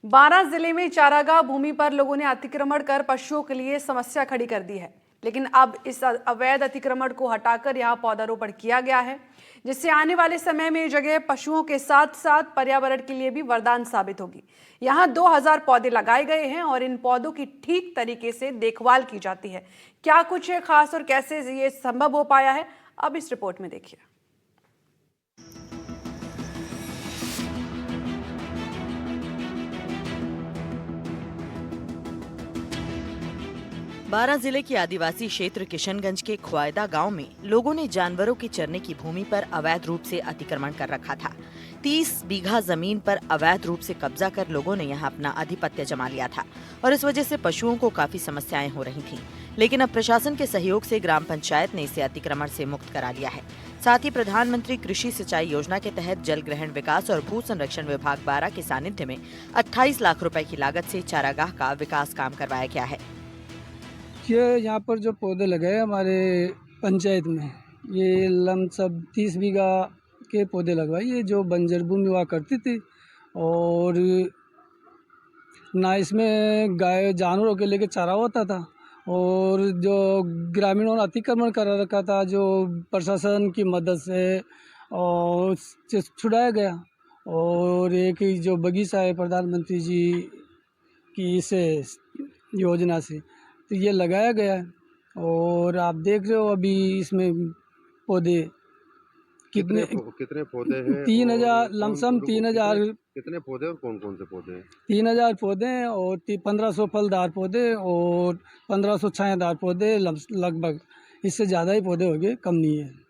बारां जिले में चारागाह भूमि पर लोगों ने अतिक्रमण कर पशुओं के लिए समस्या खड़ी कर दी है। लेकिन अब इस अवैध अतिक्रमण को हटाकर यहां पौधारोपण किया गया है, जिससे आने वाले समय में ये जगह पशुओं के साथ साथ पर्यावरण के लिए भी वरदान साबित होगी। यहां 2000 पौधे लगाए गए हैं और इन पौधों की ठीक तरीके से देखभाल की जाती है। क्या कुछ है खास और कैसे ये संभव हो पाया है, अब इस रिपोर्ट में देखिए। बारां जिले के आदिवासी क्षेत्र किशनगंज के ख्वायदा गांव में लोगों ने जानवरों के चरने की भूमि पर अवैध रूप से अतिक्रमण कर रखा था। 30 बीघा जमीन पर अवैध रूप से कब्जा कर लोगों ने यहां अपना आधिपत्य जमा लिया था और इस वजह से पशुओं को काफी समस्याएं हो रही थीं। लेकिन अब प्रशासन के सहयोग से ग्राम पंचायत ने इसे अतिक्रमण से मुक्त करा लिया है। साथ ही प्रधानमंत्री कृषि सिंचाई योजना के तहत जल ग्रहण विकास और भू संरक्षण विभाग बारां के सानिध्य में 28 लाख रुपए की लागत से चारागाह का विकास काम करवाया गया है। ये यहाँ पर जो पौधे लगे हैं हमारे पंचायत में, ये लमसम 30 बीघा के पौधे लगवाए। ये जो बंजर भूमि हुआ करती थी और ना इसमें गाय जानवरों के लेके चारा होता था और जो ग्रामीणों ने अतिक्रमण करा रखा था, जो प्रशासन की मदद से और उससे छुड़ाया गया। और एक जो बगीचा है प्रधानमंत्री जी की इस योजना से तो ये लगाया गया है और आप देख रहे हो अभी इसमें पौधे कितने पौधे हैं? 3000 लमसम 3000 कितने पौधे और कौन कौन से पौधे हैं? 3000 पौधे हैं और 1500 फलदार पौधे और 1500 छायादार पौधे, लगभग इससे ज़्यादा ही पौधे होंगे, कम नहीं है।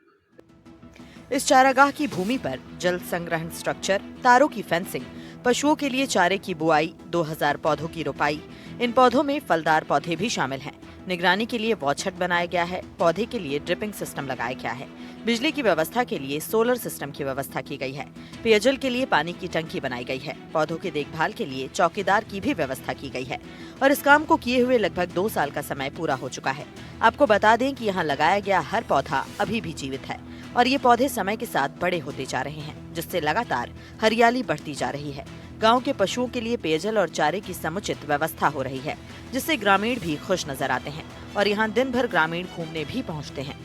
इस चारागाह की भूमि पर जल संग्रहण स्ट्रक्चर, तारों की फेंसिंग, पशुओं के लिए चारे की बुआई, 2000 पौधों की रोपाई, इन पौधों में फलदार पौधे भी शामिल हैं। निगरानी के लिए वॉच हट बनाया गया है। पौधे के लिए ड्रिपिंग सिस्टम लगाया गया है। बिजली की व्यवस्था के लिए सोलर सिस्टम की व्यवस्था की गई है। पेयजल के लिए पानी की टंकी बनाई गई है। पौधों की देखभाल के लिए चौकीदार की भी व्यवस्था की गई है और इस काम को किए हुए लगभग 2 साल का समय पूरा हो चुका है। आपको बता दें कि यहाँ लगाया गया हर पौधा अभी भी जीवित है और ये पौधे समय के साथ बड़े होते जा रहे हैं, जिससे लगातार हरियाली बढ़ती जा रही है। गांव के पशुओं के लिए पेयजल और चारे की समुचित व्यवस्था हो रही है, जिससे ग्रामीण भी खुश नजर आते हैं और यहाँ दिन भर ग्रामीण घूमने भी पहुँचते हैं।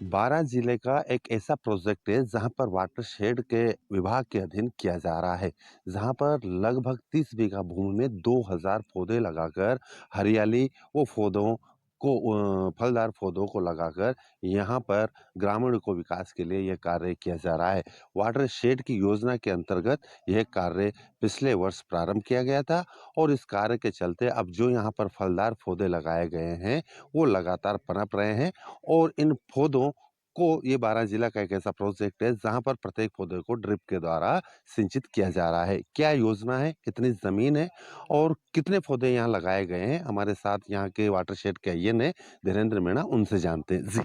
बारां जिले का एक ऐसा प्रोजेक्ट है जहां पर वाटरशेड के विभाग के अधीन किया जा रहा है, जहां पर लगभग 30 बीघा भूमि में 2000 पौधे लगाकर हरियाली वो पौधों को फलदार पौधों को लगाकर यहाँ पर ग्रामीणों को विकास के लिए यह कार्य किया जा रहा है। वाटरशेड की योजना के अंतर्गत यह कार्य पिछले वर्ष प्रारंभ किया गया था और इस कार्य के चलते अब जो यहाँ पर फलदार पौधे लगाए गए हैं वो लगातार पनप रहे हैं और इन पौधों को ये बारां जिला का एक ऐसा प्रोजेक्ट है जहां पर प्रत्येक पौधे को ड्रिप के द्वारा सिंचित किया जा रहा है। क्या योजना है, कितनी जमीन है और कितने पौधे यहाँ लगाए गए हैं, हमारे साथ यहाँ के वाटरशेड के अय्यन है धीरेन्द्र मीणा, उनसे जानते हैं जी।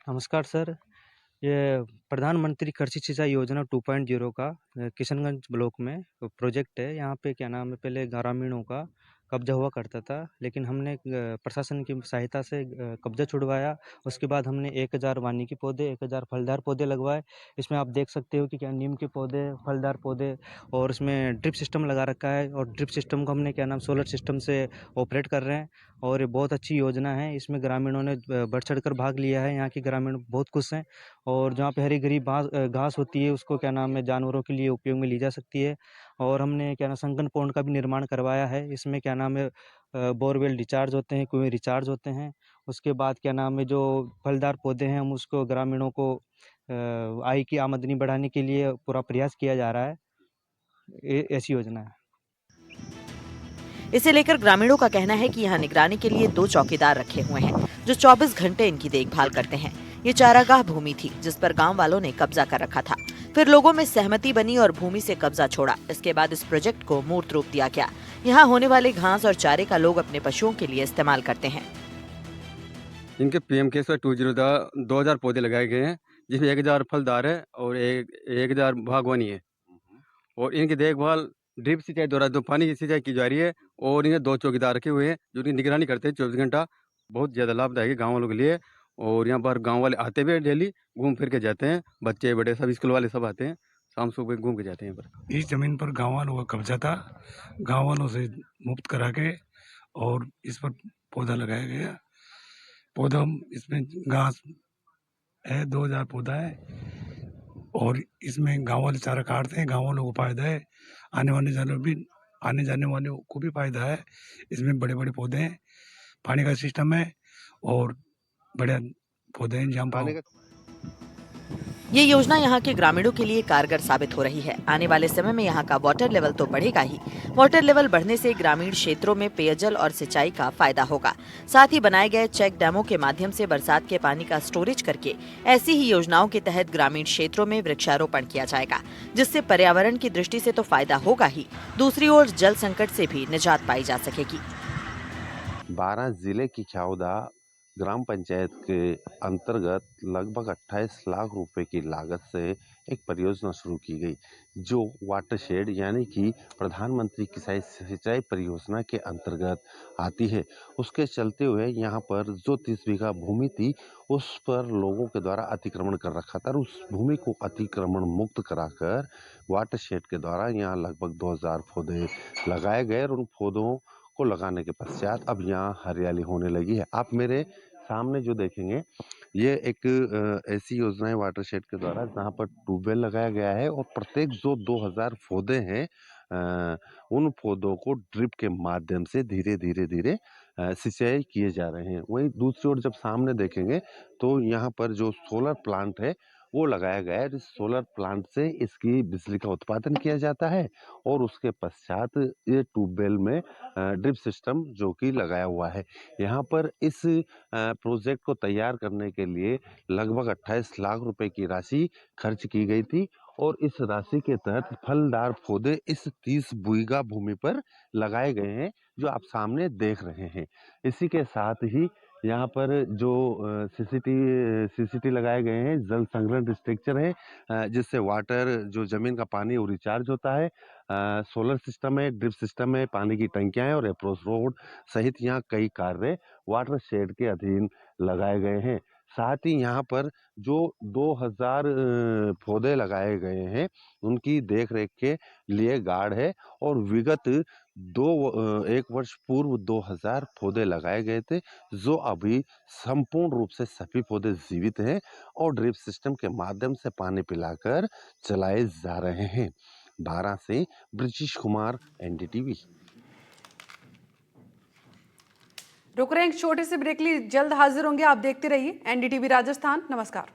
नमस्कार सर, ये प्रधानमंत्री कृषि सिंचाई योजना 2.0 का किशनगंज ब्लॉक में प्रोजेक्ट है। यहाँ पे क्या नाम है, पहले ग्रामीणों का कब्जा हुआ करता था, लेकिन हमने प्रशासन की सहायता से कब्जा छुड़वाया। उसके बाद हमने 1000 वानिकी पौधे, 1000 फलदार पौधे लगवाए। इसमें आप देख सकते हो कि क्या नीम के पौधे, फलदार पौधे, और इसमें ड्रिप सिस्टम लगा रखा है और ड्रिप सिस्टम को हमने क्या नाम सोलर सिस्टम से ऑपरेट कर रहे हैं और ये बहुत अच्छी योजना है। इसमें ग्रामीणों ने बढ़ चढ़ कर भाग लिया है। यहाँ के ग्रामीण बहुत खुश हैं और जहाँ पे हरी भरी घास होती है उसको क्या नाम है जानवरों के लिए उपयोग में ली जा सकती है। और हमने क्या नाम संगन पॉन्ड का भी निर्माण करवाया है। इसमें क्या नाम है बोरवेल रिचार्ज होते हैं, कुएं रिचार्ज होते हैं। उसके बाद क्या नाम है जो फलदार पौधे हैं हम उसको ग्रामीणों को आय की आमदनी बढ़ाने के लिए पूरा प्रयास किया जा रहा है। ऐसी योजना है। इसे लेकर ग्रामीणों का कहना है कि यहाँ निगरानी के लिए 2 चौकीदार रखे हुए हैं जो 24 घंटे इनकी देखभाल करते हैं। ये चारागाह भूमि थी जिस पर गांव वालों ने कब्जा कर रखा था। फिर लोगों में सहमति बनी और भूमि से कब्जा छोड़ा। इसके बाद इस प्रोजेक्ट को मूर्त रूप दिया गया। यहाँ होने वाले घास और चारे का लोग अपने पशुओं के लिए इस्तेमाल करते हैं। इनके PM-KSY 2.0 2000 पौधे लगाए गए हैं, जिसमें 1000 फलदार है और 1000 बागवानी है और इनकी देखभाल ड्रिप सिंचाई द्वारा जो पानी की सिंचाई की जा रही है और इन्हें 2 चौकीदार रखे हुए हैं जो इनकी निगरानी करते हैं 24 घंटा। बहुत ज़्यादा लाभदायक है गाँव वालों के लिए और यहाँ पर गाँव वाले आते भी हैं, डेली घूम फिर के जाते हैं। बच्चे बड़े सब स्कूल वाले सब आते हैं, शाम सुबह घूम के जाते हैं यहाँ पर। इस जमीन पर गांव वालों का कब्जा था, गांव वालों से मुक्त करा के और इस पर पौधा लगाया गया। पौधा इसमें घास है, 2000 पौधा है और इसमें गांव वाले चारा काटते हैं, गांव वालों को फायदा है, आने जाने वालों को भी फायदा है। इसमें बड़े बड़े पौधे हैं, पानी का सिस्टम है और बड़े पौधे हैं जहाँ पानी पर का ये योजना यहाँ के ग्रामीणों के लिए कारगर साबित हो रही है। आने वाले समय में यहाँ का वाटर लेवल तो बढ़ेगा ही। वाटर लेवल बढ़ने से ग्रामीण क्षेत्रों में पेयजल और सिंचाई का फायदा होगा। साथ ही बनाए गए चेक डैमों के माध्यम से बरसात के पानी का स्टोरेज करके ऐसी ही योजनाओं के तहत ग्रामीण क्षेत्रों में वृक्षारोपण किया जाएगा, जिससे पर्यावरण की दृष्टि से तो फायदा होगा ही, दूसरी ओर जल संकट से भी निजात पाई जा सकेगी। 12 जिले की चौदा ग्राम पंचायत के अंतर्गत लगभग 28 लाख रुपए की लागत से एक परियोजना शुरू की गई, जो वाटरशेड यानी कि प्रधानमंत्री किसान सिंचाई परियोजना के अंतर्गत आती है। उसके चलते हुए यहाँ पर जो 30 बीघा भूमि थी, उस पर लोगों के द्वारा अतिक्रमण कर रखा था और उस भूमि को अतिक्रमण मुक्त कराकर वाटरशेड के द्वारा यहाँ लगभग 2000 पौधे लगाए गए और उन पौधों को लगाने के पश्चात अब यहाँ हरियाली होने लगी है। आप मेरे सामने जो देखेंगे, ये एक ऐसी योजना है वाटरशेड के द्वारा जहाँ पर ट्यूबवेल लगाया गया है और प्रत्येक जो 2000 पौधे हैं उन पौधों को ड्रिप के माध्यम से धीरे धीरे धीरे सिंचाई किए जा रहे हैं। वहीं दूसरी ओर जब सामने देखेंगे तो यहाँ पर जो सोलर प्लांट है वो लगाया गया है। इस सोलर प्लांट से इसकी बिजली का उत्पादन किया जाता है और उसके पश्चात ये ट्यूबवेल में ड्रिप सिस्टम जो कि लगाया हुआ है। यहाँ पर इस प्रोजेक्ट को तैयार करने के लिए लगभग 28 लाख रुपए की राशि खर्च की गई थी और इस राशि के तहत फलदार पौधे इस 30 बीघा भूमि पर लगाए गए हैं, जो आप सामने देख रहे हैं। इसी के साथ ही यहाँ पर जो सीसीटी लगाए गए हैं, जल संग्रहण स्ट्रक्चर है, जिससे वाटर जो जमीन का पानी वो रिचार्ज होता है। सोलर सिस्टम है, ड्रिप सिस्टम है, पानी की टंकियां हैं और अप्रोच रोड सहित यहाँ कई कार्य वाटर शेड के अधीन लगाए गए हैं। साथ ही यहाँ पर जो 2000 पौधे लगाए गए हैं, उनकी देख रेख के लिए गार्ड है और विगत एक वर्ष पूर्व 2000 पौधे लगाए गए थे, जो अभी संपूर्ण रूप से सभी पौधे जीवित हैं और ड्रिप सिस्टम के माध्यम से पानी पिलाकर चलाए जा रहे हैं। 12 से ब्रजेश कुमार, एनडीटीवी। रुक रहे हैं एक छोटे से ब्रेक लिए, जल्द हाजिर होंगे। आप देखते रहिए एनडीटीवी राजस्थान। नमस्कार।